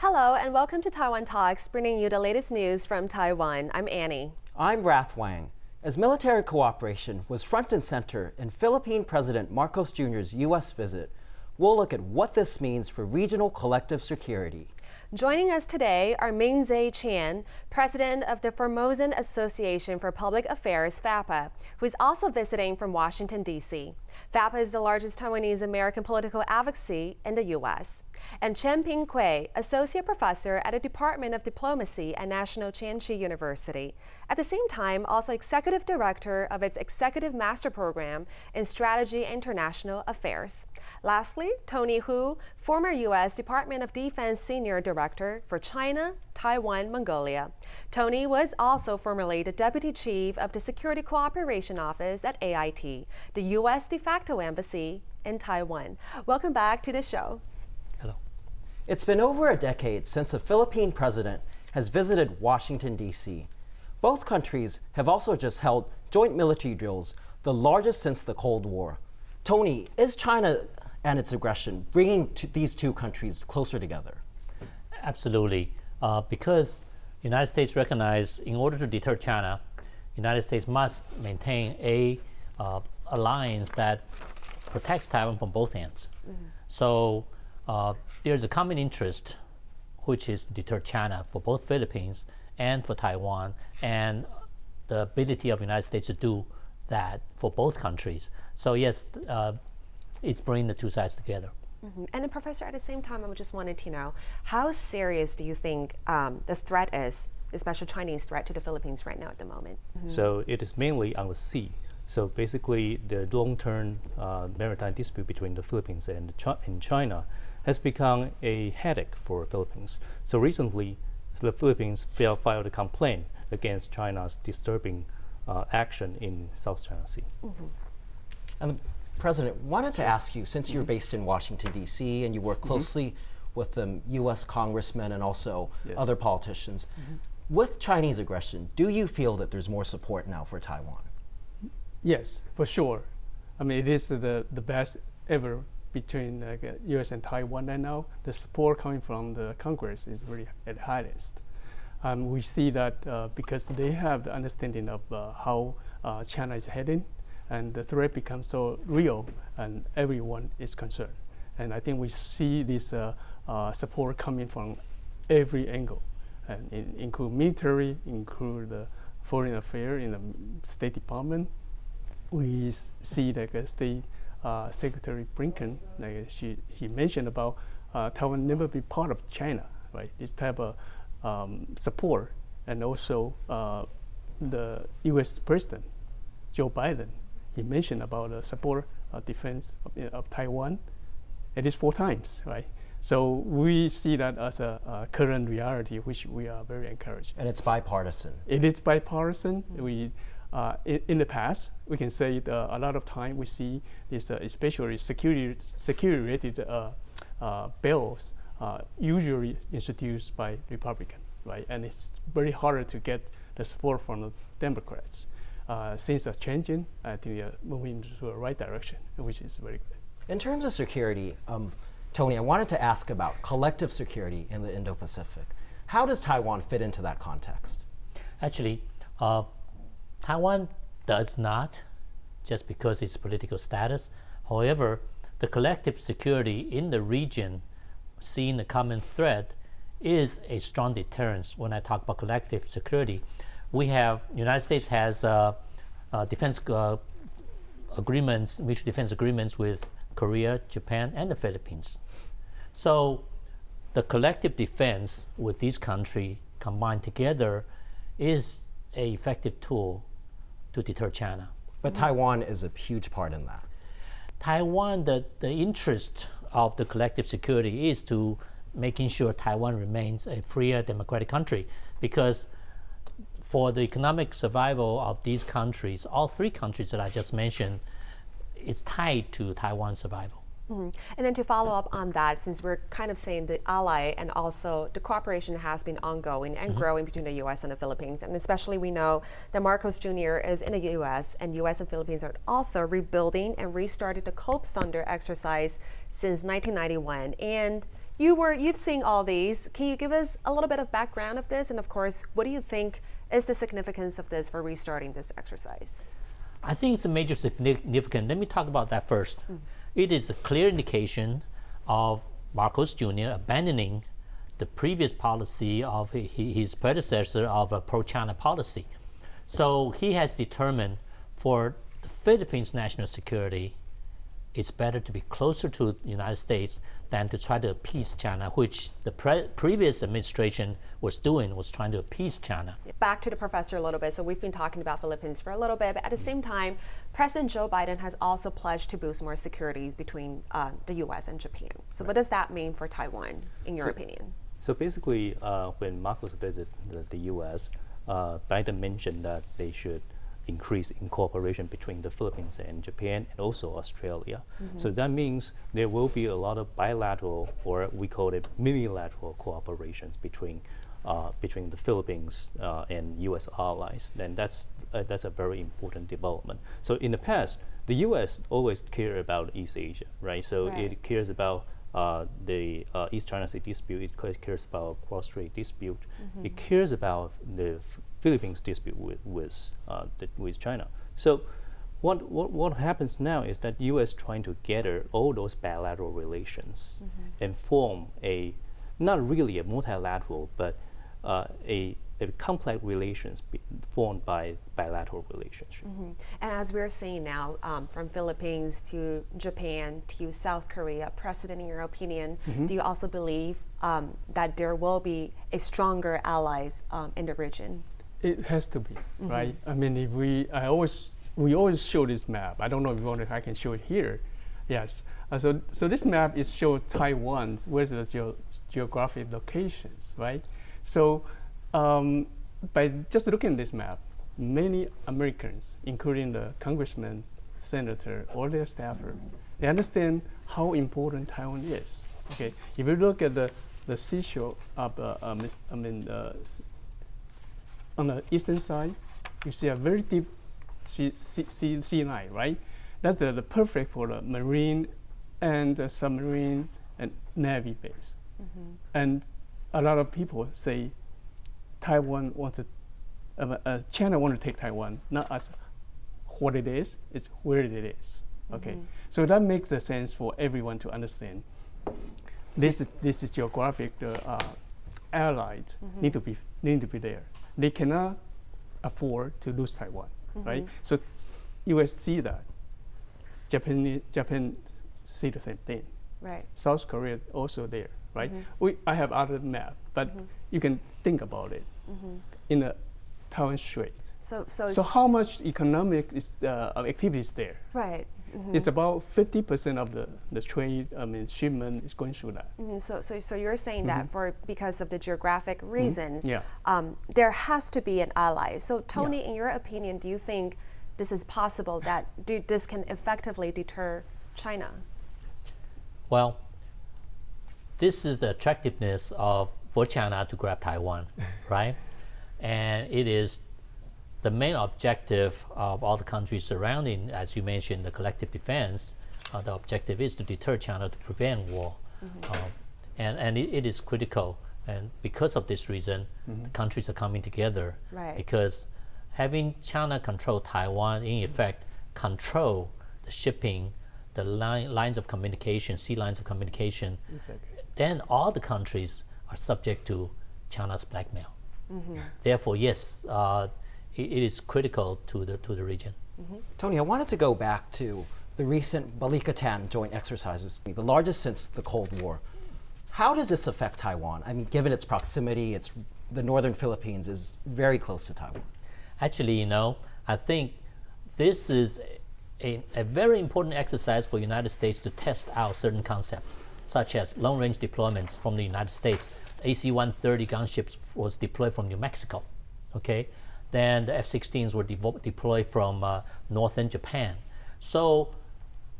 Hello and welcome to Taiwan Talks, bringing you the latest news from Taiwan. I'm Annie. I'm Rath Wang. As military cooperation was front and center in Philippine President Marcos Jr.'s U.S. visit, we'll look at what this means for regional collective security. Joining us today are Ming-Zhe Qian, president of the Formosan Association for Public Affairs, FAPA, who is also visiting from Washington, D.C. FAPA is the largest Taiwanese American political advocacy in the U.S. And Chen Ping Kui, associate professor at the Department of Diplomacy at National Cheng-Chi University. At the same time, also executive director of its Executive Master Program in Strategy International Affairs. Lastly, Tony Hu, former U.S. Department of Defense Senior Director for China, Taiwan, Mongolia. Tony was also formerly the Deputy Chief of the Security Cooperation Office at AIT, the U.S. de facto embassy in Taiwan. Welcome back to the show. Hello. It's been over a decade since a Philippine president has visited Washington, D.C. Both countries have also just held joint military drills, the largest since the Cold War. Tony, is China and its aggression bringing these two countries closer together? Absolutely, because the United States recognize in order to deter China, the United States must maintain a alliance that protects Taiwan from both ends. Mm-hmm. So there's a common interest, which is to deter China for both Philippines and for Taiwan, and the ability of the United States to do that for both countries. So yes, it's bringing the two sides together. Mm-hmm. And then, Professor, at the same time, I just wanted to know, how serious do you think the threat is, especially Chinese threat to the Philippines right now at the moment? Mm-hmm. So it is mainly on the sea. So basically, the long-term maritime dispute between the Philippines and China has become a headache for Philippines. So recently, the Philippines filed a complaint against China's disturbing action in South China Sea. Mm-hmm. And the President, wanted to ask you, since you're based in Washington, D.C., and you work closely with the U.S. congressmen and also other politicians, with Chinese aggression, do you feel that there's more support now for Taiwan? Yes, for sure. I mean, it is the best ever between U.S. and Taiwan right now. The support coming from the Congress is really at the highest. We see that because they have the understanding of how China is heading, and the threat becomes so real, and everyone is concerned. And I think we see this support coming from every angle, and include military, include the foreign affairs in the State Department. We see like State Secretary Blinken, he mentioned about Taiwan never be part of China, right? This type of support, and also the U.S. President Joe Biden, he mentioned about the support defense of Taiwan, at least 4 times, right? So we see that as a current reality, which we are very encouraged. And it's bipartisan. It is bipartisan. We in the past, we can say that a lot of time we see this, especially security-related bills, usually introduced by Republicans, right? And it's very hard to get the support from the Democrats. Things are changing. I think they are moving into the right direction, which is very good. In terms of security, Tony, I wanted to ask about collective security in the Indo-Pacific. How does Taiwan fit into that context? Actually, Taiwan does not, just because its political status. However, the collective security in the region, seeing a common threat, is a strong deterrence. When I talk about collective security, we have, United States has defense agreements, mutual defense agreements with Korea, Japan, and the Philippines. So the collective defense with these countries combined together is an effective tool to deter China. But Taiwan is a huge part in that. Taiwan, the interest of the collective security is to making sure Taiwan remains a freer, democratic country, because for the economic survival of these countries, all 3 countries that I just mentioned, it's tied to Taiwan's survival. Mm-hmm. And then to follow up on that, since we're kind of saying the ally and also the cooperation has been ongoing and growing between the U.S. and the Philippines, and especially we know that Marcos Jr. is in the U.S. and U.S. and Philippines are also rebuilding and restarted the Cold Thunder exercise since 1991. And You've seen all these. Can you give us a little bit of background of this? And of course, what do you think is the significance of this for restarting this exercise? I think it's a major significant. Let me talk about that first. It is a clear indication of Marcos Jr. abandoning the previous policy of his predecessor of a pro-China policy. So he has determined for the Philippines' national security, it's better to be closer to the United States than to try to appease China, which the previous administration was trying to appease China. Back to the professor a little bit. So we've been talking about Philippines for a little bit, but at the same time, President Joe Biden has also pledged to boost more securities between the U.S. and Japan. So what does that mean for Taiwan, in your opinion? So basically, when Marcos visited the U.S., Biden mentioned that they should increase in cooperation between the Philippines and Japan and also Australia. So that means there will be a lot of bilateral, or we call it minilateral cooperations between the Philippines and U.S. allies. Then that's a very important development. So in the past, the U.S. always cared about East Asia, right? So it cares about the East China Sea dispute, it cares about cross-strait dispute, it cares about the Philippines dispute with China. So what happens now is that U.S. trying to gather all those bilateral relations and form not really a multilateral, but a complex relations formed by bilateral relationship. And as we're seeing now, from Philippines to Japan to South Korea, President, in your opinion, do you also believe that there will be a stronger allies in the region? It has to be, right? I mean, if we always show this map. I don't know if I can show it here. Yes. So this map is show Taiwan with the geographic locations, right? So by just looking at this map, many Americans, including the congressman, senator, or their staffer, they understand how important Taiwan is. Okay, if you look at the seashore of on the eastern side, you see a very deep sea line, right? That's the perfect for the marine and the submarine and navy base. And a lot of people say China want to take Taiwan, not as what it is, it's where it is. Okay, so that makes the sense for everyone to understand. This is geographic. The allies need to be there. They cannot afford to lose Taiwan, right? So U.S. see that. Japan see the same thing. Right. South Korea also there, right? I have other map, but you can think about it in the Taiwan Strait. So how much economic activities there? Right. It's about 50% of the trade. Shipment is going through that. So you're saying that because of the geographic reasons, Yeah. There has to be an ally. So Tony, in your opinion, do you think this is possible that this can effectively deter China? Well, this is the attractiveness for China to grab Taiwan, right? And it is the main objective of all the countries surrounding, as you mentioned, the collective defense. The objective is to deter China, to prevent war. And it is critical. And because of this reason, the countries are coming together. Right. Because having China control Taiwan, in effect, control the shipping, the lines of communication, sea lines of communication, then all the countries are subject to China's blackmail. Therefore, yes, it is critical to the region. Tony, I wanted to go back to the recent Balikatan joint exercises, the largest since the Cold War. How does this affect Taiwan? I mean, given its proximity, the northern Philippines is very close to Taiwan. Actually, I think this is a very important exercise for the United States to test out certain concepts, such as long-range deployments from the United States. AC-130 gunships was deployed from New Mexico, okay? Then the F-16s were deployed from northern Japan. So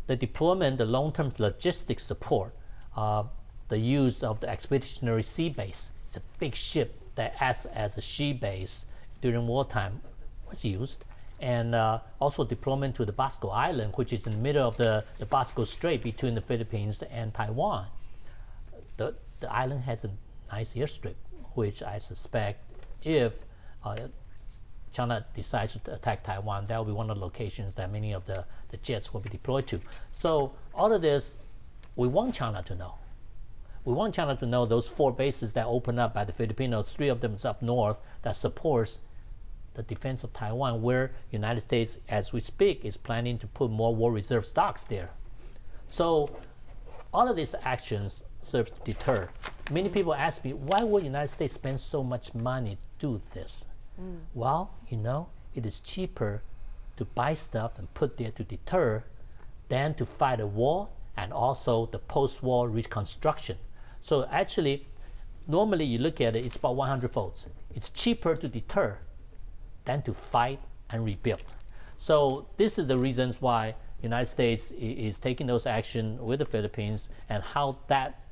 the deployment, the long-term logistics support, the use of the expeditionary sea base, it's a big ship that acts as a sea base during wartime, was used. And also deployment to the Basco Island, which is in the middle of the Basco Strait between the Philippines and Taiwan. the island has a nice airstrip, which I suspect if China decides to attack Taiwan, that will be one of the locations that many of the jets will be deployed to. So all of this, we want China to know. We want China to know those 4 bases that open up by the Filipinos, 3 of them is up north, that supports the defense of Taiwan, where United States, as we speak, is planning to put more war reserve stocks there. So all of these actions serve to deter. Many people ask me, why would United States spend so much money to do this? Well, it is cheaper to buy stuff and put there to deter than to fight a war and also the post-war reconstruction. So actually, normally you look at it, it's about 100 folds. It's cheaper to deter than to fight and rebuild. So this is the reasons why United States is taking those action with the Philippines and how that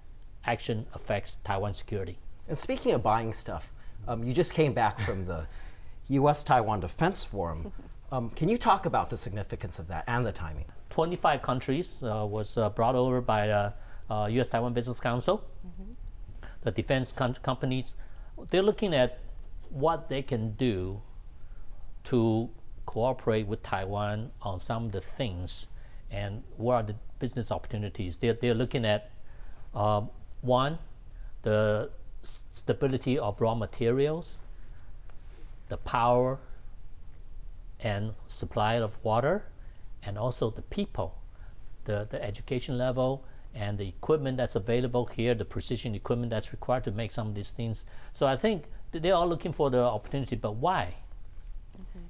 action affects Taiwan security. And speaking of buying stuff, you just came back from the U.S. Taiwan Defense Forum. Can you talk about the significance of that and the timing? 25 countries was brought over by the U.S. Taiwan Business Council. The defense companies, they're looking at what they can do to cooperate with Taiwan on some of the things and what are the business opportunities. They're looking at, one, the stability of raw materials, the power and supply of water, and also the people, the education level, and the equipment that's available here, the precision equipment that's required to make some of these things. So I think they're all looking for the opportunity, but why?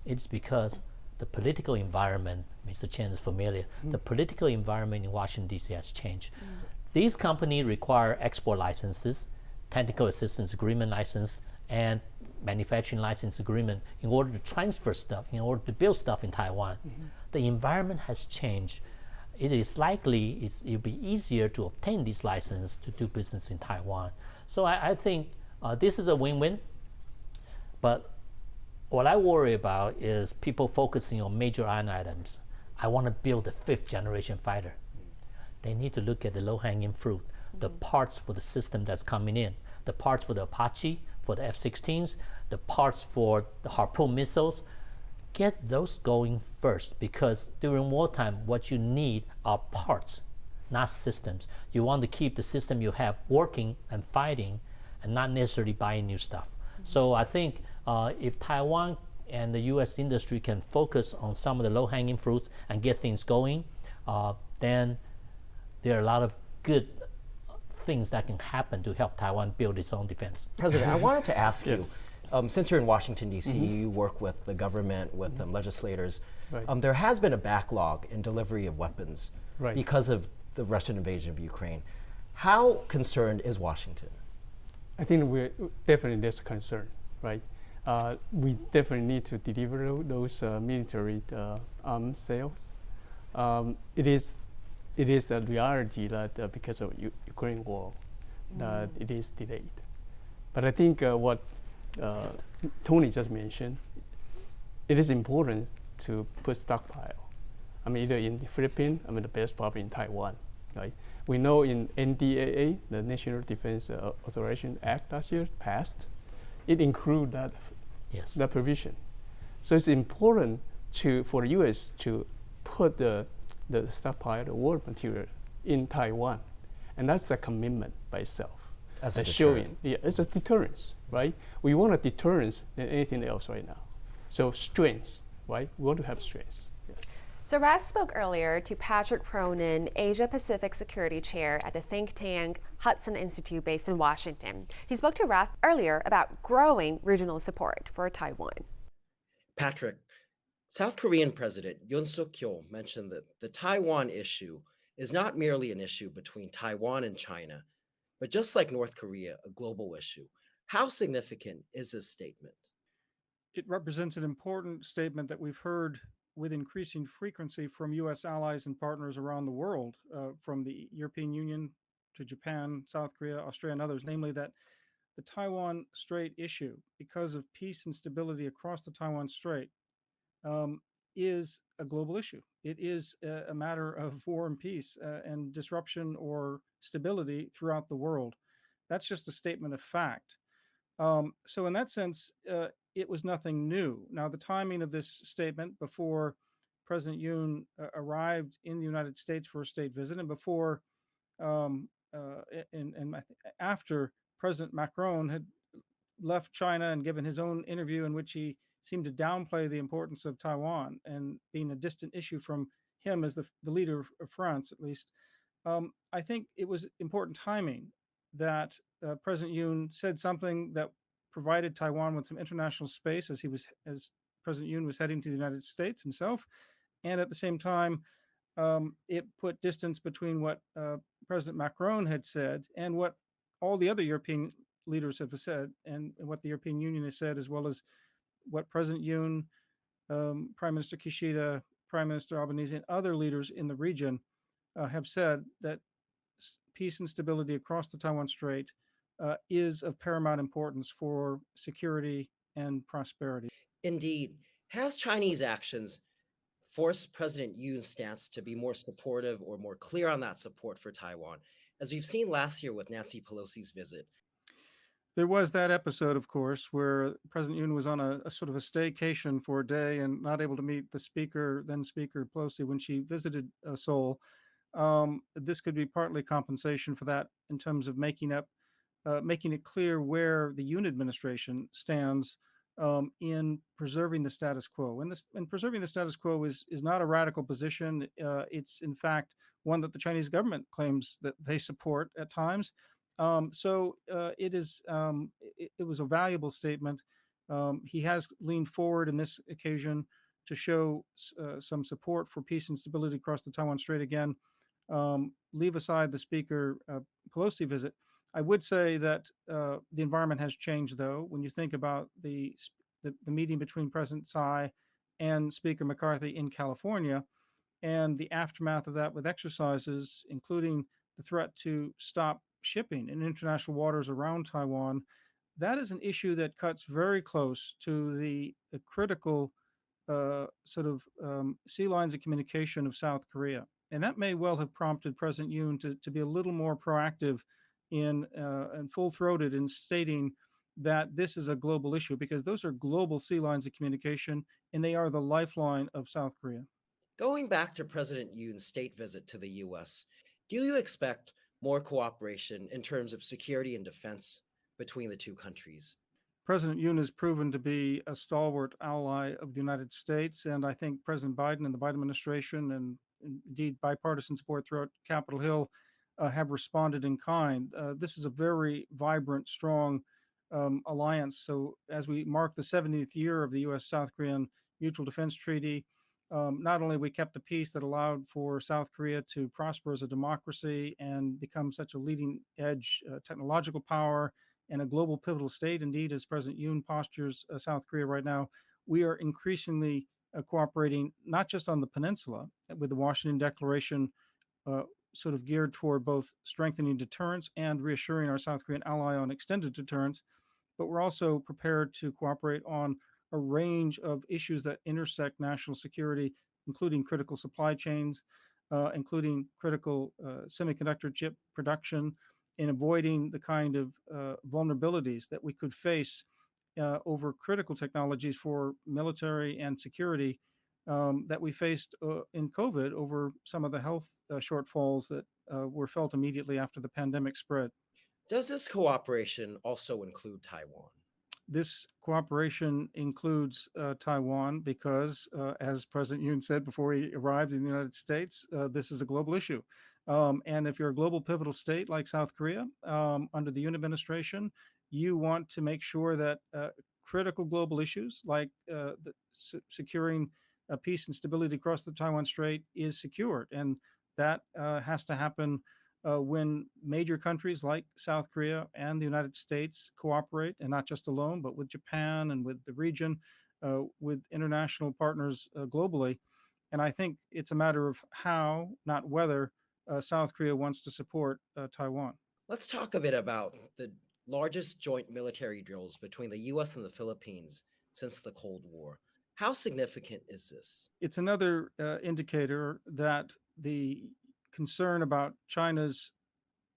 It's because the political environment, Mr. Chen is familiar, the political environment in Washington, D.C. has changed. These companies require export licenses, technical assistance agreement license, and manufacturing license agreement in order to transfer stuff, in order to build stuff in Taiwan. The environment has changed. It is likely it'll be easier to obtain these licenses to do business in Taiwan. So I think this is a win-win, but what I worry about is people focusing on major iron items. I want to build a 5th generation fighter. They need to look at the low-hanging fruit, the parts for the system that's coming in, the parts for the Apache, for the F-16s, the parts for the Harpoon missiles. Get those going first, because during wartime, what you need are parts, not systems. You want to keep the system you have working and fighting and not necessarily buying new stuff. So I think if Taiwan and the U.S. industry can focus on some of the low-hanging fruits and get things going, then there are a lot of good things that can happen to help Taiwan build its own defense. President, I wanted to ask you, since you're in Washington, D.C., you work with the government, with legislators. Right. There has been a backlog in delivery of weapons Right. because of the Russian invasion of Ukraine. How concerned is Washington? I think we're definitely there's a concern, right? We definitely need to deliver those military arms sales. It is a reality that because of Ukraine war, that it is delayed. But I think what Tony just mentioned, it is important to put stockpile. I mean, either in the Philippines, I mean, the best probably in Taiwan, right? We know in NDAA, the National Defense Authorization Act last year passed, it includes that, that provision. So it's important for the U.S. to put the stockpile, the war material in Taiwan. And that's a commitment by itself. As a showing, it's a deterrence, right? We want a deterrence than anything else right now. So strengths, right? We want to have strengths. Yes. So Rath spoke earlier to Patrick Cronin, Asia-Pacific Security Chair at the think tank Hudson Institute based in Washington. He spoke to Rath earlier about growing regional support for Taiwan. Patrick, South Korean President Yoon Suk-yeol mentioned that the Taiwan issue is not merely an issue between Taiwan and China, but just like North Korea, a global issue. How significant is this statement? It represents an important statement that we've heard with increasing frequency from U.S. allies and partners around the world, from the European Union to Japan, South Korea, Australia, and others, namely that the Taiwan Strait issue, because of peace and stability across the Taiwan Strait, is a global issue. It is a matter of war and peace and disruption or stability throughout the world. That's just a statement of fact. So in that sense, it was nothing new. Now, the timing of this statement before President Yoon arrived in the United States for a state visit, and before and I think after President Macron had left China and given his own interview in which he seemed to downplay the importance of Taiwan and being a distant issue from him as the leader of France, at least. I think it was important timing that President Yoon said something that provided Taiwan with some international space as President Yoon was heading to the United States himself, and at the same time, it put distance between what President Macron had said and what all the other European leaders have said, and what the European Union has said, as well as what President Yoon, Prime Minister Kishida, Prime Minister Albanese, and other leaders in the region have said that peace and stability across the Taiwan Strait is of paramount importance for security and prosperity. Indeed, has Chinese actions forced President Yoon's stance to be more supportive or more clear on that support for Taiwan, as we've seen last year with Nancy Pelosi's visit? There was that episode, of course, where President Yoon was on a sort of a staycation for a day and not able to meet the then Speaker Pelosi when she visited Seoul. This could be partly compensation for that in terms of making it clear where the Yoon administration stands in preserving the status quo. And preserving the status quo is not a radical position. It's in fact one that the Chinese government claims that they support at times. It was a valuable statement. He has leaned forward in this occasion to show some support for peace and stability across the Taiwan Strait again. Leave aside the Speaker Pelosi visit. I would say that the environment has changed, though, when you think about the meeting between President Tsai and Speaker McCarthy in California, and the aftermath of that with exercises, including the threat to stop shipping in international waters around Taiwan. That is an issue that cuts very close to the critical sea lines of communication of South Korea. And that may well have prompted President Yoon to be a little more proactive and full-throated in stating that this is a global issue, because those are global sea lines of communication, and they are the lifeline of South Korea. Going back to President Yoon's state visit to the U.S., do you expect more cooperation in terms of security and defense between the two countries? President Yoon has proven to be a stalwart ally of the United States, and I think President Biden and the Biden administration, and indeed bipartisan support throughout Capitol Hill, have responded in kind. This is a very vibrant, strong alliance. So as we mark the 70th year of the U.S.-South Korean Mutual Defense Treaty, not only we kept the peace that allowed for South Korea to prosper as a democracy and become such a leading edge technological power and a global pivotal state, indeed, as President Yoon postures South Korea right now, we are increasingly cooperating not just on the peninsula with the Washington Declaration sort of geared toward both strengthening deterrence and reassuring our South Korean ally on extended deterrence, but we're also prepared to cooperate on a range of issues that intersect national security, including critical supply chains, including critical semiconductor chip production, and avoiding the kind of vulnerabilities that we could face over critical technologies for military and security that we faced in COVID over some of the health shortfalls that were felt immediately after the pandemic spread. Does this cooperation also include Taiwan? This cooperation includes Taiwan because, as President Yoon said before he arrived in the United States, this is a global issue. And if you're a global pivotal state like South Korea, under the Yoon administration, you want to make sure that critical global issues like securing peace and stability across the Taiwan Strait is secured. And that has to happen when major countries like South Korea and the United States cooperate, and not just alone, but with Japan and with the region, with international partners globally. And I think it's a matter of how, not whether, South Korea wants to support Taiwan. Let's talk a bit about the largest joint military drills between the U.S. and the Philippines since the Cold War. How significant is this? It's another indicator that the concern about China's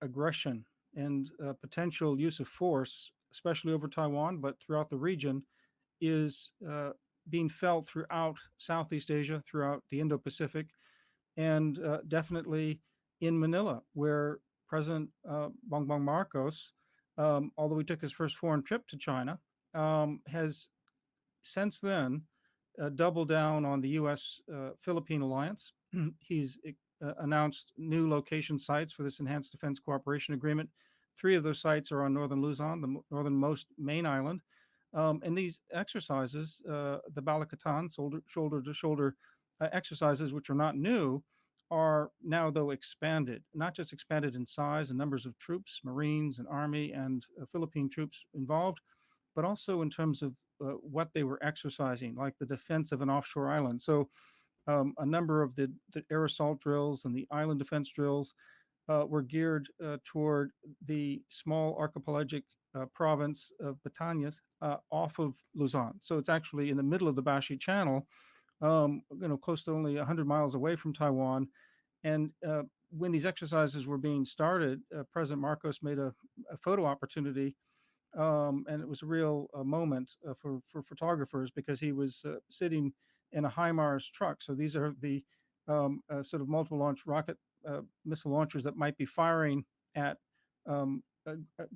aggression and potential use of force, especially over Taiwan, but throughout the region, is being felt throughout Southeast Asia, throughout the Indo-Pacific, and definitely in Manila, where President Bongbong Marcos, although he took his first foreign trip to China, has since then doubled down on the U.S. Philippine alliance. He's announced new location sites for this enhanced defense cooperation agreement. 3 of those sites are on northern Luzon, the northernmost main island. And these exercises, the Balikatan, shoulder to shoulder exercises, which are not new, are now, though, expanded, not just expanded in size and numbers of troops, Marines and Army and Philippine troops involved, but also in terms of what they were exercising, like the defense of an offshore island. So a number of the air assault drills and the island defense drills were geared toward the small archipelagic province of Batanes off of Luzon. So it's actually in the middle of the Bashi Channel, close to only 100 miles away from Taiwan. And when these exercises were being started, President Marcos made a photo opportunity, and it was a real moment for photographers, because he was sitting in a HIMARS truck. So these are the sort of multiple launch rocket missile launchers that might be firing at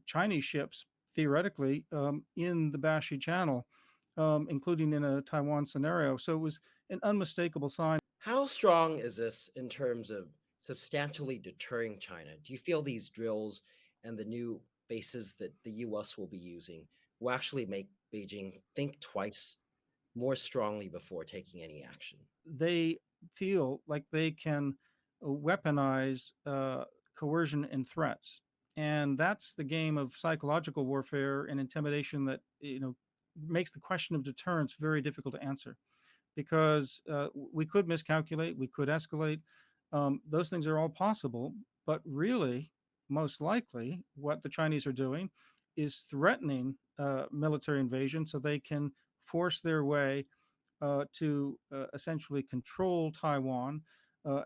Chinese ships, theoretically, in the Bashi Channel, including in a Taiwan scenario. So it was an unmistakable sign. How strong is this in terms of substantially deterring China? Do you feel these drills and the new bases that the U.S. will be using will actually make Beijing think twice more strongly before taking any action? They feel like they can weaponize coercion and threats. And that's the game of psychological warfare and intimidation that, makes the question of deterrence very difficult to answer, because we could miscalculate, we could escalate. Those things are all possible, but really, most likely, what the Chinese are doing is threatening military invasion so they can force their way to essentially control Taiwan.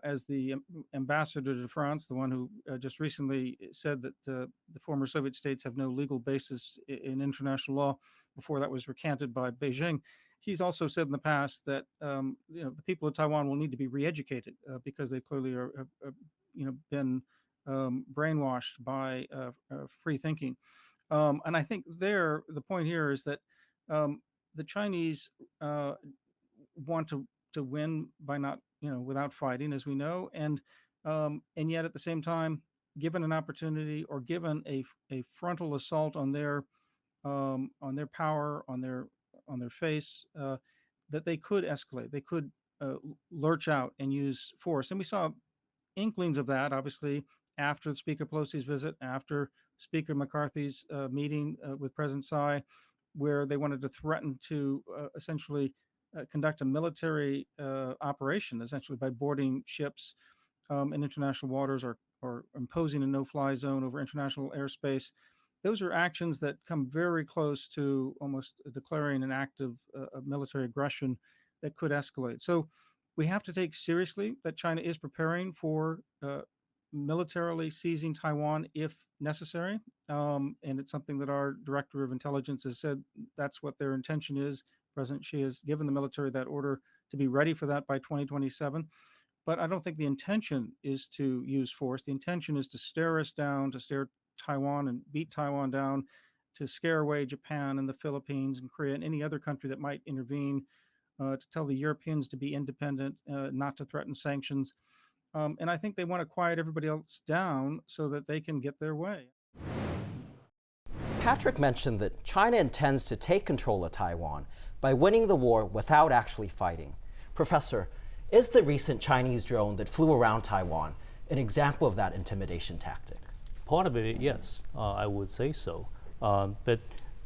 As the ambassador to France, the one who just recently said that the former Soviet states have no legal basis in international law, before that was recanted by Beijing. He's also said in the past that the people of Taiwan will need to be re-educated because they clearly have been brainwashed by free thinking. And I think the point here is that the Chinese want to win by not, without fighting, as we know, and yet at the same time, given an opportunity or given a frontal assault on their power, on their face, that they could escalate, they could lurch out and use force. And we saw inklings of that, obviously, after Speaker Pelosi's visit, after Speaker McCarthy's meeting with President Tsai, where they wanted to threaten to essentially conduct a military operation, essentially by boarding ships in international waters, or imposing a no-fly zone over international airspace. Those are actions that come very close to almost declaring an act of military aggression that could escalate. So we have to take seriously that China is preparing for militarily seizing Taiwan if necessary. And it's something that our director of intelligence has said that's what their intention is. President Xi has given the military that order to be ready for that by 2027. But I don't think the intention is to use force. The intention is to stare us down, to stare Taiwan and beat Taiwan down, to scare away Japan and the Philippines and Korea and any other country that might intervene, to tell the Europeans to be independent, not to threaten sanctions. And I think they want to quiet everybody else down so that they can get their way. Patrick mentioned that China intends to take control of Taiwan by winning the war without actually fighting. Professor, is the recent Chinese drone that flew around Taiwan an example of that intimidation tactic? Part of it, yes, I would say so. But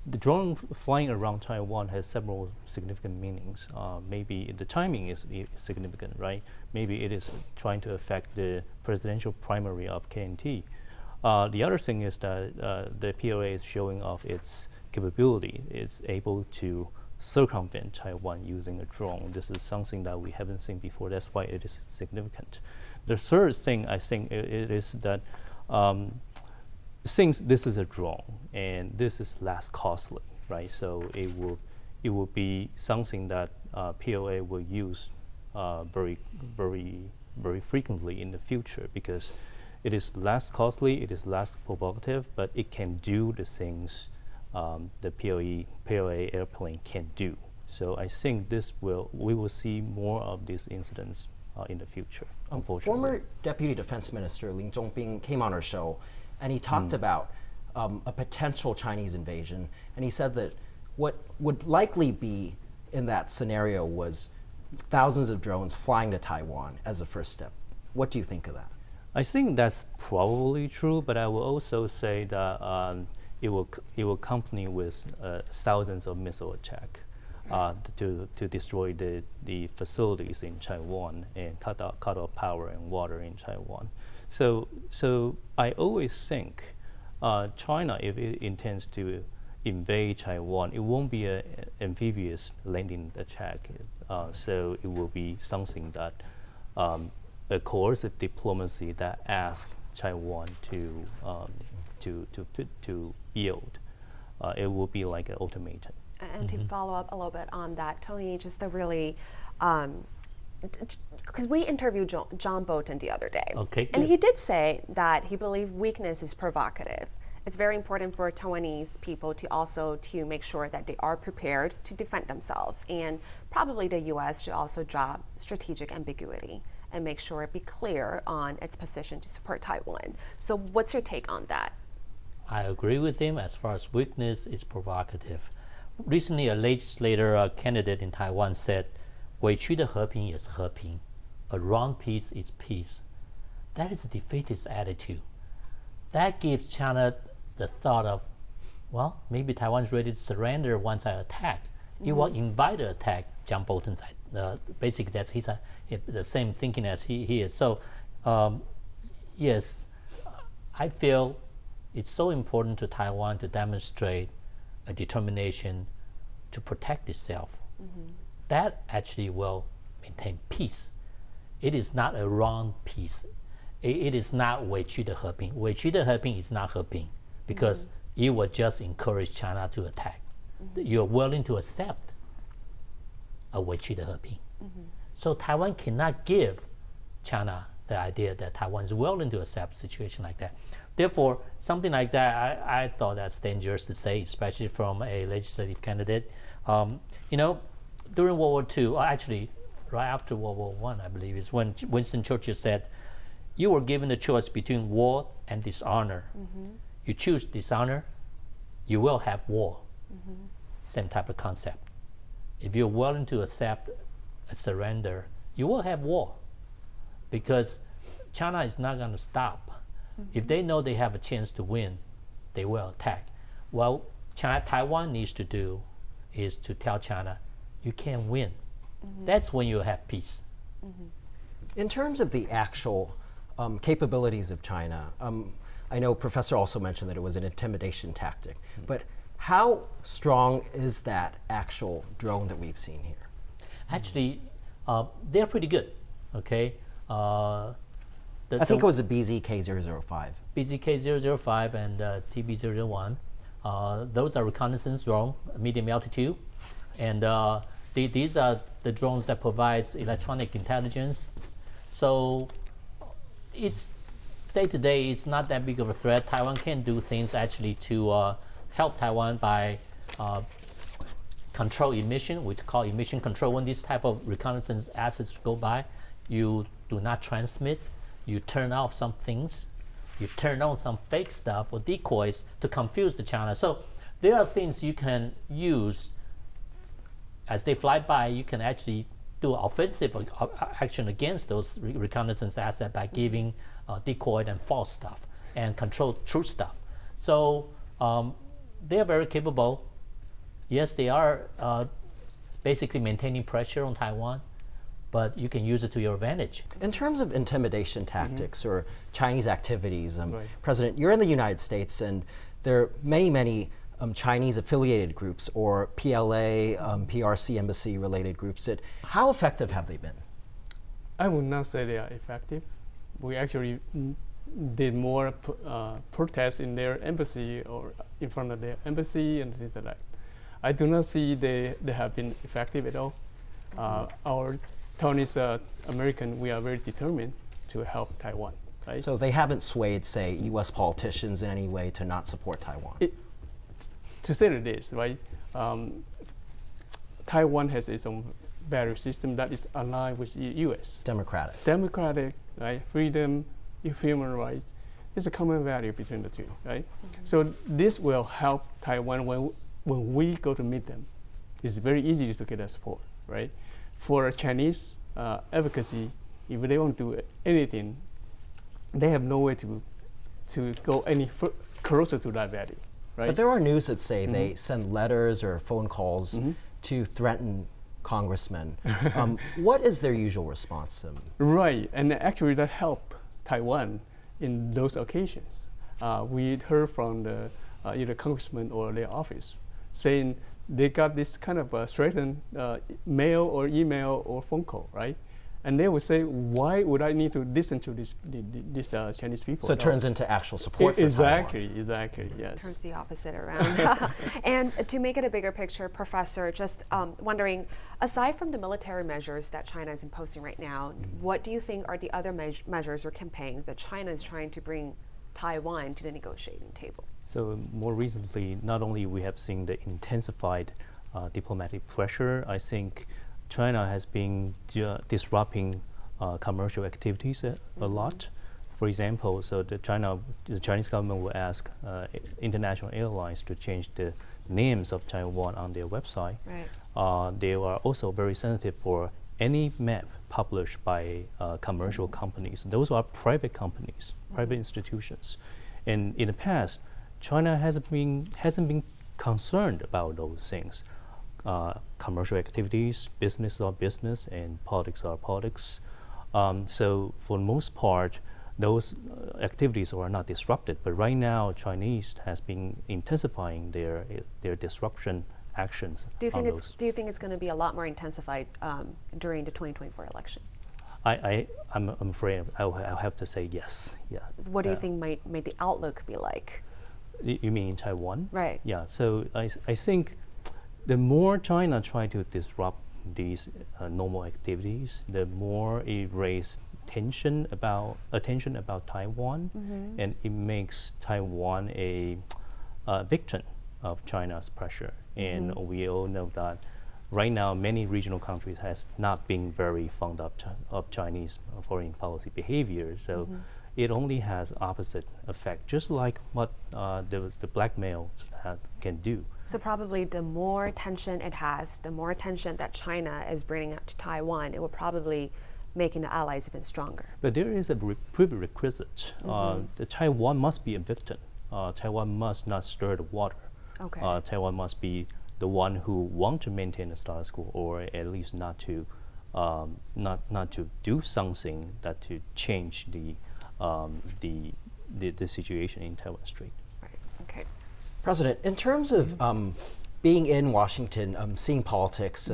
the drone flying around Taiwan has several significant meanings. Maybe the timing is significant, right? Maybe it is trying to affect the presidential primary of KMT. The other thing is that the PLA is showing off its capability. It's able to circumvent Taiwan using a drone. This is something that we haven't seen before. That's why it is significant. The third thing I think it is that since this is a drone and this is less costly, right? So it will be something that PLA will use very frequently in the future, because it is less costly, it is less provocative, but it can do the things the PLA airplane can do. So I think we will see more of these incidents in the future, unfortunately. Former Deputy Defense Minister Lin Zhongbing came on our show, and he talked about a potential Chinese invasion, and he said that what would likely be in that scenario was thousands of drones flying to Taiwan as a first step. What do you think of that? I think that's probably true, but I will also say that it will accompany with thousands of missile attack to destroy the facilities in Taiwan and cut off power and water in Taiwan. So I always think China, if it intends to invade Taiwan, it won't be an amphibious landing attack. So it will be something that a coercive diplomacy that asks Taiwan to yield. It will be like an ultimatum. And to follow up a little bit on that, Tony, just the really, because we interviewed John Bolton the other day, Okay, and good. he did say that he believed weakness is provocative. It's very important for Taiwanese people to make sure that they are prepared to defend themselves, and probably the U.S. should also drop strategic ambiguity and make sure it be clear on its position to support Taiwan. So what's your take on that? I agree with him as far as weakness is provocative. Recently, a legislator candidate in Taiwan said, 委屈的和平也是和平, a wrong peace is peace. That is a defeatist attitude. That gives China the thought of, well, maybe Taiwan's ready to surrender once I attack. It will invite an attack, John Bolton said. Basically, that's the same thinking as he is. So, yes, I feel it's so important to Taiwan to demonstrate a determination to protect itself. That actually will maintain peace. It is not a wrong peace. It is not 委屈的和平. 委屈的和平 is not 和平, because it will just encourage China to attack. You're willing to accept a 委屈的和平. So Taiwan cannot give China the idea that Taiwan is willing to accept a situation like that. Therefore, something like that, I thought that's dangerous to say, especially from a legislative candidate. During World War II, or actually right after World War I, I believe, is when Winston Churchill said, you were given the choice between war and dishonor. You choose dishonor, you will have war. Same type of concept. If you're willing to accept a surrender, you will have war, because China is not going to stop. If they know they have a chance to win, they will attack. What Taiwan needs to do is to tell China, you can't win. That's when you have peace. In terms of the actual capabilities of China, I know Professor also mentioned that it was an intimidation tactic, but how strong is that actual drone that we've seen here? Actually, they're pretty good, okay? I think it was a BZK-005. BZK-005 and TB-001. Those are reconnaissance drones, medium altitude. And these are the drones that provides electronic intelligence. So it's day-to-day, it's not that big of a threat. Taiwan can do things actually to help Taiwan by control emission, which call emission control. When these type of reconnaissance assets go by, you do not transmit. You turn off some things, you turn on some fake stuff or decoys to confuse the China. So there are things you can use as they fly by. You can actually do offensive action against those reconnaissance assets by giving decoy and false stuff and control true stuff. So they are very capable. Yes, they are basically maintaining pressure on Taiwan, but you can use it to your advantage. In terms of intimidation tactics or Chinese activities, Right. President, you're in the United States, and there are many Chinese affiliated groups or PLA, PRC embassy related groups. How effective have they been? I would not say they are effective. We actually did more protests in their embassy or in front of their embassy and things like that. I do not see they have been effective at all. Our Taiwanese American, we are very determined to help Taiwan. Right? So they haven't swayed, say, U.S. politicians in any way to not support Taiwan? To say this, right? Taiwan has its own value system that is aligned with U.S. Democratic, right? Freedom, human rights. It's a common value between the two, right? So this will help Taiwan when we go to meet them. It's very easy to get a support, right? For Chinese advocacy, if they want to do anything, they have no way to go any closer to that value, right? But there are news that say they send letters or phone calls to threaten congressmen. What is their usual response? Right, and actually that helped Taiwan in those occasions. We heard from the either congressman or their office saying they got this kind of threatened mail or email or phone call, right? And they would say, why would I need to listen to these Chinese people? So it turns into actual support for Taiwan. Yes. Turns the opposite around. And to make it a bigger picture, Professor, just wondering, aside from the military measures that China is imposing right now, what do you think are the other measures or campaigns that China is trying to bring Taiwan to the negotiating table? So more recently, not only we have seen the intensified diplomatic pressure, I think China has been disrupting commercial activities a lot. For example, so the Chinese government will ask international airlines to change the names of Taiwan on their website. Right. They are also very sensitive for any map published by commercial companies. Those are private companies, private institutions. And in the past, China hasn't been concerned about those things. Commercial activities, business are business, and politics are politics. So for the most part, those activities are not disrupted. But right now, Chinese has been intensifying their disruption actions. Do you think it's going to be a lot more intensified during the 2024 election? I'm afraid I'll have to say yes. Yeah. What do you think might the outlook be like? You mean in Taiwan? Right. Yeah. So I think the more China try to disrupt these normal activities, the more it raises attention about Taiwan, and it makes Taiwan a victim of China's pressure. And we all know that right now many regional countries has not been very fond of Chinese foreign policy behavior. So it only has opposite effect, just like what the blackmail can do. So probably the more tension it has, the more tension that China is bringing up to Taiwan, it will probably making the allies even stronger. But there is a prerequisite. The Taiwan must be a victim. Taiwan must not stir the water. Okay. Taiwan must be the one who want to maintain the status quo, or at least not to do something that to change the situation in Taiwan Strait. Right. Okay. President, in terms of being in Washington, seeing politics,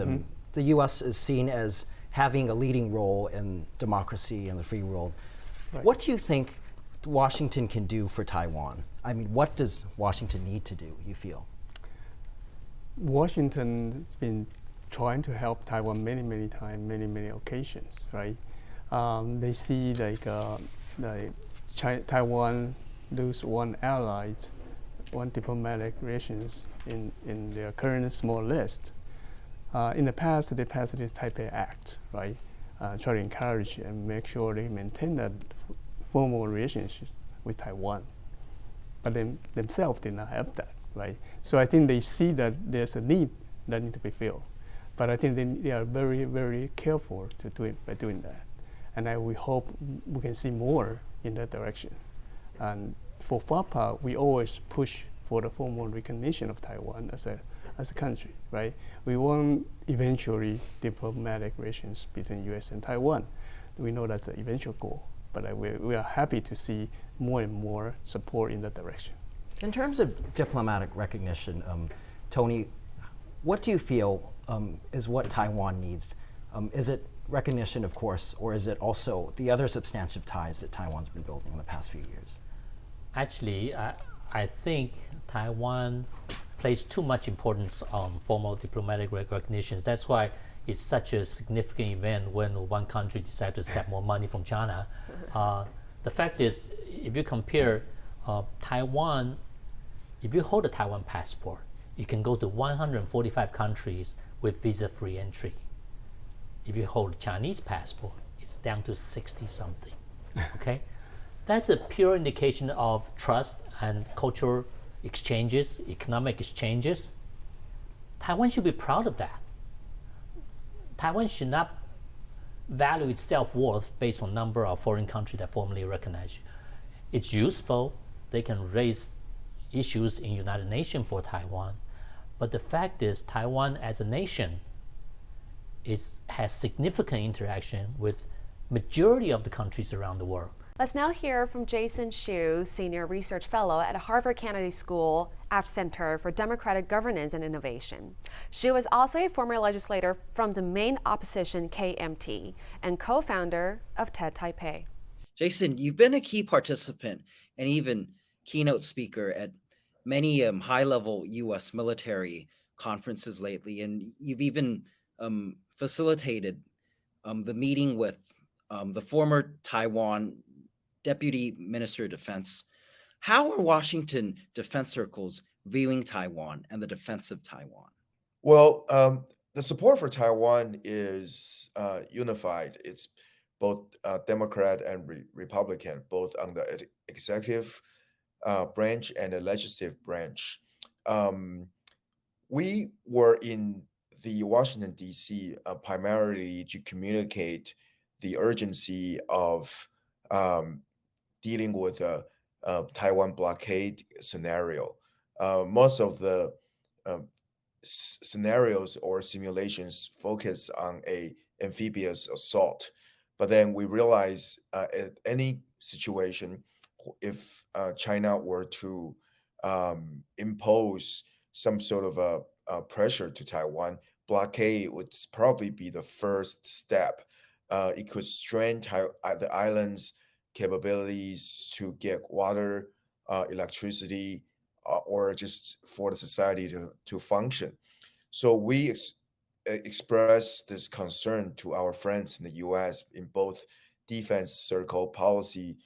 the U.S. is seen as having a leading role in democracy in the free world. Right. What do you think Washington can do for Taiwan? I mean, what does Washington need to do, you feel? Washington has been trying to help Taiwan many times, many occasions, right? They see Taiwan lose one ally, one diplomatic relations in their current small list. In the past, they passed this Taipei Act, right? Try to encourage and make sure they maintain that formal relationship with Taiwan. But themselves did not have that, right? So I think they see that there's a need that needs to be filled. But I think they are very careful to do it by doing that. And we hope we can see more in that direction. And for FAPA, we always push for the formal recognition of Taiwan as a country, right? We want eventually diplomatic relations between U.S. and Taiwan. We know that's an eventual goal, but we are happy to see more and more support in that direction. In terms of diplomatic recognition, Tony, what do you feel is what Taiwan needs? Is it recognition, of course, or is it also the other substantive ties that Taiwan's been building in the past few years? Actually, I think Taiwan places too much importance on formal diplomatic recognitions. That's why it's such a significant event when one country decides to accept more money from China. The fact is, if you compare Taiwan, if you hold a Taiwan passport, you can go to 145 countries with visa-free entry. If you hold a Chinese passport, it's down to 60 something. Okay, that's a pure indication of trust and cultural exchanges, economic exchanges. Taiwan should be proud of that. Taiwan should not value its self-worth based on number of foreign countries that formally recognize you. It's useful. They can raise issues in United Nations for Taiwan. But the fact is, Taiwan as a nation has significant interaction with majority of the countries around the world. Let's now hear from Jason Hsu, Senior Research Fellow at Harvard Kennedy School at Center for Democratic Governance and Innovation. Hsu is also a former legislator from the main opposition KMT and co-founder of TED Taipei. Jason, you've been a key participant and even keynote speaker at many high-level U.S. military conferences lately, and you've even facilitated the meeting with the former Taiwan Deputy Minister of Defense. How are Washington defense circles viewing Taiwan and the defense of Taiwan? Well, the support for Taiwan is unified. It's both Democrat and Republican, both on the executive branch and the legislative branch. We were in the Washington, D.C. Primarily to communicate the urgency of dealing with a Taiwan blockade scenario. Most of the scenarios or simulations focus on a amphibious assault, but then we realize at any situation, if China were to impose some sort of a pressure to Taiwan, blockade would probably be the first step. It could strain the island's capabilities to get water, electricity, or just for the society to function. So we express this concern to our friends in the U.S. in both defense circle, policy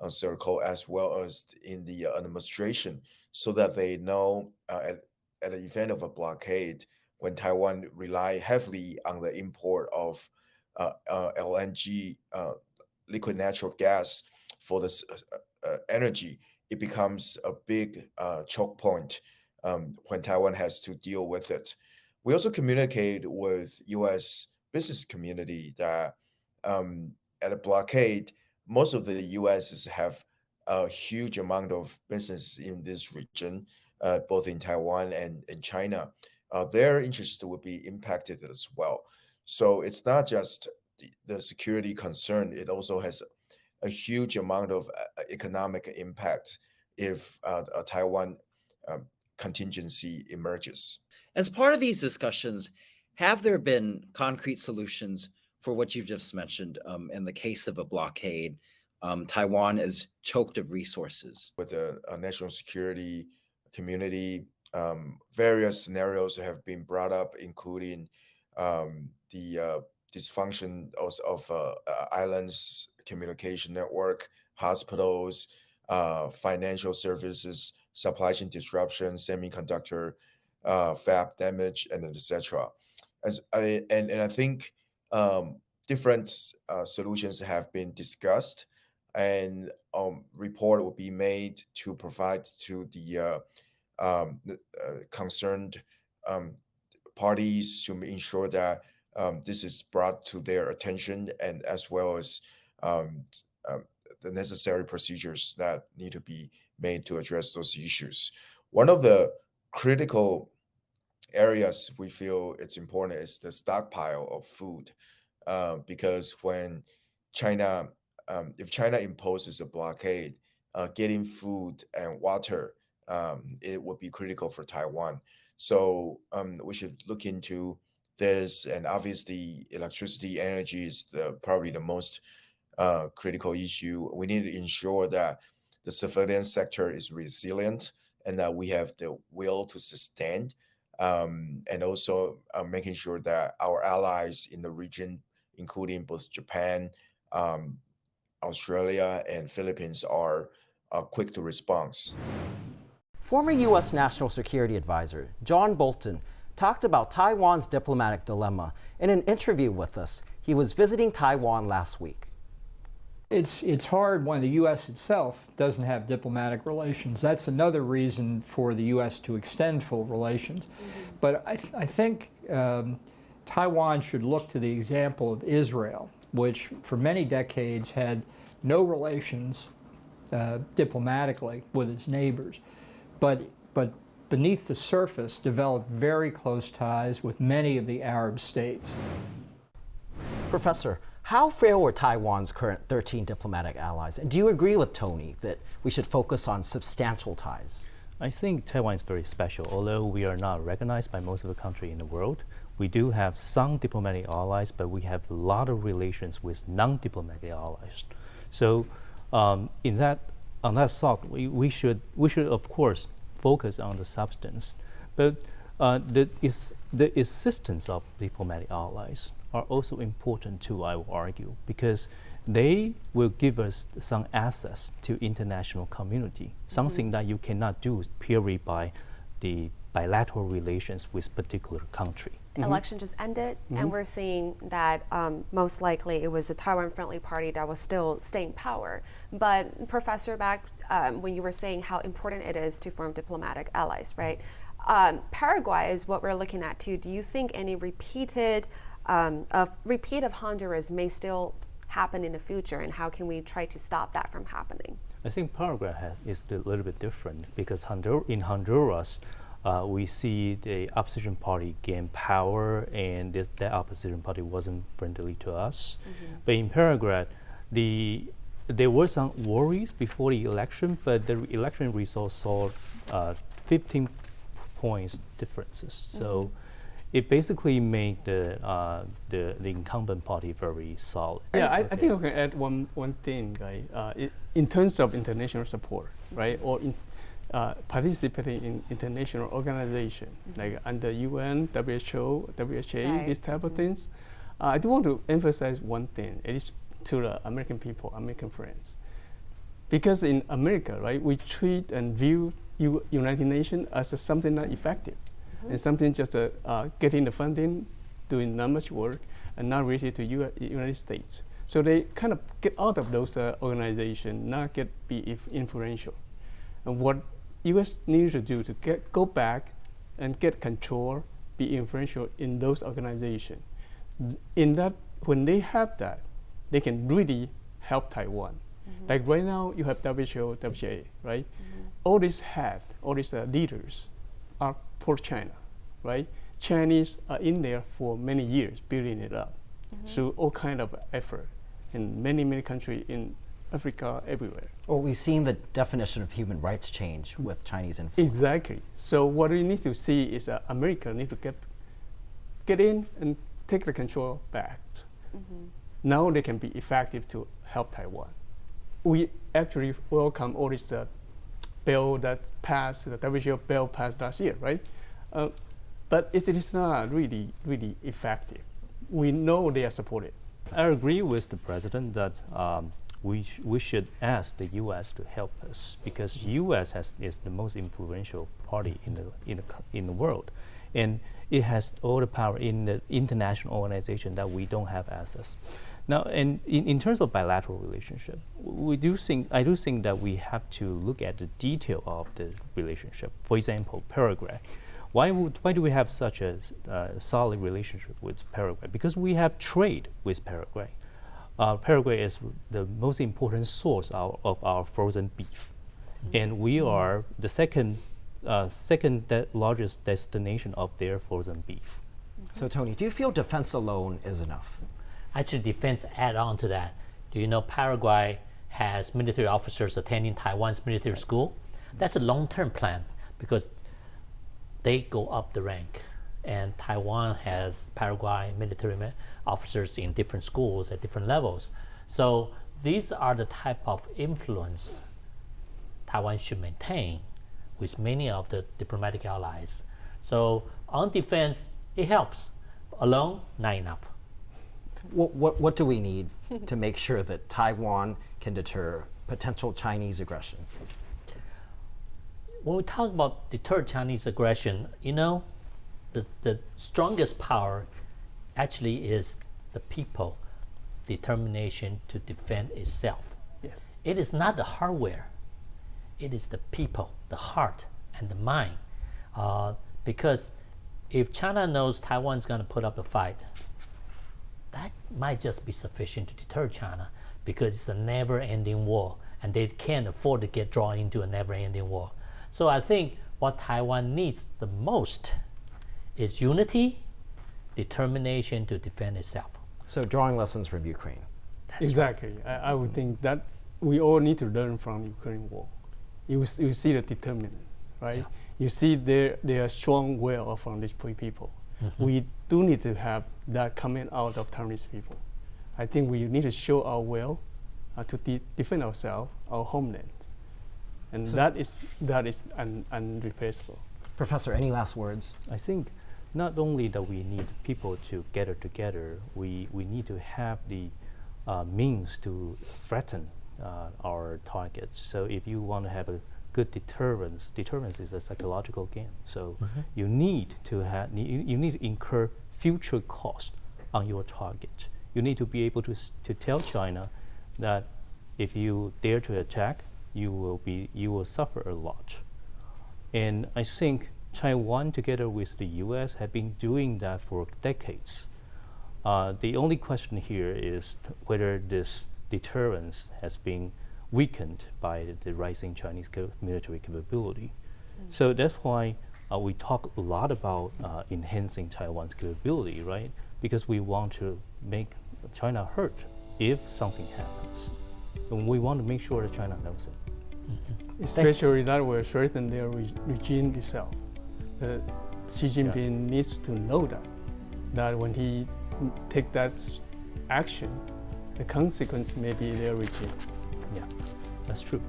circle, as well as in the administration, so that they know at the event of a blockade, when Taiwan rely heavily on the import of LNG, liquid natural gas for this energy, it becomes a big choke point when Taiwan has to deal with it. We also communicate with U.S. business community that at a blockade, most of the U.S. have a huge amount of business in this region, both in Taiwan and in China. Their interests will be impacted as well. So it's not just the security concern, it also has a huge amount of economic impact if a Taiwan contingency emerges. As part of these discussions, have there been concrete solutions for what you've just mentioned? In the case of a blockade, Taiwan is choked of resources. With the national security community, various scenarios have been brought up, including the dysfunction of islands communication network, hospitals, financial services, supply chain disruption, semiconductor fab damage, and etc. And I think different solutions have been discussed, and report will be made to provide to the concerned parties to ensure that this is brought to their attention, and as well as the necessary procedures that need to be made to address those issues. One of the critical areas we feel it's important is the stockpile of food, because when China, if China imposes a blockade, getting food and water, it would be critical for Taiwan. So we should look into this, and obviously electricity energy is probably the most critical issue. We need to ensure that the civilian sector is resilient and that we have the will to sustain, and also making sure that our allies in the region, including both Japan, Australia, and Philippines, are quick to respond. Former U.S. National Security Advisor John Bolton talked about Taiwan's diplomatic dilemma in an interview with us. He was visiting Taiwan last week. It's hard when the U.S. itself doesn't have diplomatic relations. That's another reason for the U.S. to extend full relations. But I think Taiwan should look to the example of Israel, which for many decades had no relations diplomatically with its neighbors, but beneath the surface developed very close ties with many of the Arab states. Professor, how frail are Taiwan's current 13 diplomatic allies? And do you agree with Tony that we should focus on substantial ties? I think Taiwan is very special. Although we are not recognized by most of the countries in the world, we do have some diplomatic allies, but we have a lot of relations with non-diplomatic allies. So on that thought, we should of course focus on the substance, but the existence of diplomatic allies are also important too, I will argue, because they will give us some access to international community, something that you cannot do purely by the bilateral relations with particular country. Election just ended, and we're seeing that most likely it was a Taiwan-friendly party that was still staying in power. But Professor, back when you were saying how important it is to form diplomatic allies, right? Paraguay is what we're looking at too. Do you think any repeat of Honduras may still happen in the future, and how can we try to stop that from happening? I think Paraguay is a little bit different because in Honduras, we see the opposition party gain power, and that opposition party wasn't friendly to us. But in Paraguay, there were some worries before the election, but the election results saw 15 points differences. So it basically made the incumbent party very solid. Yeah, I think I can add one thing, right? In terms of international support, right, or participating in international organization like under UN, WHO, WHA, these type of things. I do want to emphasize one thing. It is to the American people, American friends, because in America, right, we treat and view United Nations as something not effective. And something just getting the funding, doing not much work, and not related to United States. So they kind of get out of those organizations, not be influential. And what U.S. needs to do to go back and get control, be influential in those organizations. In that, when they have that, they can really help Taiwan. Like right now, you have WHO, WHA, right? All these leaders are pro-China, right? Chinese are in there for many years, building it up. So all kind of effort in many countries in Africa, everywhere. Well, we've seen the definition of human rights change with Chinese influence. Exactly. So what we need to see is that America need to get in and take the control back. Now they can be effective to help Taiwan. We actually welcome all this bill that passed, the WHO bill passed last year, right? But it is not really effective. We know they are supported. I agree with the president that we should ask the U.S. to help us, because U.S. is the most influential party in the world, and it has all the power in the international organization that we don't have access. Now, and in terms of bilateral relationship, I do think that we have to look at the detail of the relationship. For example, Paraguay. Why do we have such a solid relationship with Paraguay? Because we have trade with Paraguay. Paraguay is the most important source of our frozen beef, and we are the second largest destination of their frozen beef. So Tony, do you feel defense alone is enough? Actually, defense add on to that. Do you know Paraguay has military officers attending Taiwan's military school? That's a long-term plan because they go up the rank and Taiwan has Paraguay military officers in different schools at different levels. So these are the type of influence Taiwan should maintain with many of the diplomatic allies. So on defense, it helps. Alone, not enough. What do we need to make sure that Taiwan can deter potential Chinese aggression? When we talk about deter Chinese aggression, the strongest power actually is the people determination to defend itself. Yes. It is not the hardware. It is the people, the heart, and the mind. Because if China knows Taiwan's going to put up a fight, that might just be sufficient to deter China, because it's a never-ending war, and they can't afford to get drawn into a never-ending war. So I think what Taiwan needs the most is unity, determination to defend itself. So drawing lessons from Ukraine. That's Exactly. I would think that we all need to learn from Ukraine war. You see the determinants, right? Yeah. You see their strong will from these people. We do need to have that coming out of Taiwanese people. I think we need to show our will to defend ourselves, our homeland. And So that is unreplaceable. Professor, any last words? I think not only that we need people to gather together, we need to have the means to threaten our targets. So if you want to have a good deterrence is a psychological game. So you need to you need to incur future cost on your target. You need to be able to tell China that if you dare to attack, you will suffer a lot. And I think Taiwan, together with the U.S., have been doing that for decades. The only question here is whether this deterrence has been weakened by the rising Chinese military capability. So that's why we talk a lot about enhancing Taiwan's capability, right? Because we want to make China hurt if something happens. And we want to make sure that China knows it. Especially that will strengthen their regime itself. Xi Jinping needs to know that when he take that action, the consequence may be their regime. Yeah, that's true.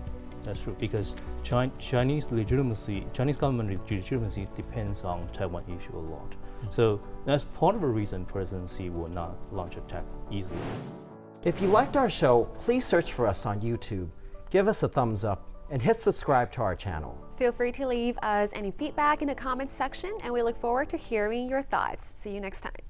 That's true, because Chinese government legitimacy depends on Taiwan issue a lot. So that's part of the reason President Xi will not launch attack easily. If you liked our show, please search for us on YouTube, give us a thumbs up, and hit subscribe to our channel. Feel free to leave us any feedback in the comments section, and we look forward to hearing your thoughts. See you next time.